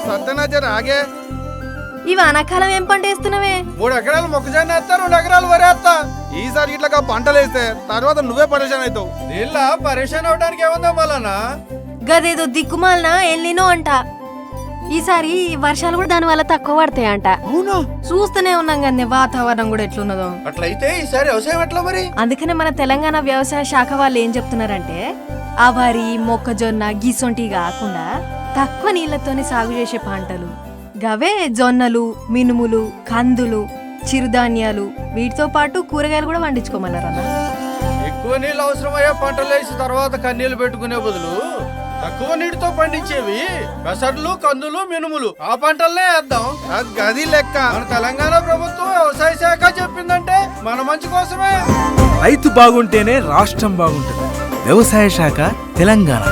సత్యనాజర్ ఆగే. ఈ వానాకాలం ఏం పంట వేస్తున్నావే? 3 ఎకరాలు మొక్కజొన్న వేస్తా, 2 ఎకరాలు వరి వేస్తా. ఈసారి ఇట్లా పంటలు వేస్తే తర్వాత నువ్వే పరేషాన్ అవుతావు. నీళ్ళ పరేషాన్ అవడానికి ఏముందా మళ్ళా? గదేదో దిక్కుమాలన ఎల్లినో అంట. ఈసారి వర్షాలు కూడా దాని వల్ల తక్కువ పడతాయంట. అవునా? చూస్తూనే ఉన్నాం కానీ వాతావరణం కూడా ఎట్లున్నదో. అట్లయితే ఈసారి వ్యవసాయం ఎట్లా మరి? అందుకనే మన తెలంగాణ వ్యవసాయ శాఖ వాళ్ళు ఏం చెప్తున్నారంటే ఆ వరి మొక్కజొన్న గిసొంటి కాకుండా తక్కువ నీళ్లతోనే సాగు చేసే పంటలు గవే జొన్నలు, మినుములు, కందులు, చిరుధాన్యాలు వీటితో పాటు కూరగాయలు కూడా పండించుకోమన్నారు అన్న. ఎక్కువ నీళ్ళు అవసరమయ్యే పంటలు వేసి తర్వాత కన్నీళ్లు పెట్టుకునే బదులు తక్కువ నీటితో పండించేవి పెసర్లు, కందులు, మినుములు ఆ పంటలనే వేద్దాం. అది లెక్క. మన తెలంగాణ ప్రభుత్వం వ్యవసాయ శాఖ చెప్పిందంటే మన మంచి కోసమే. రైతు బాగుంటేనే రాష్ట్రం బాగుంటుంది. వ్యవసాయ శాఖ తెలంగాణ.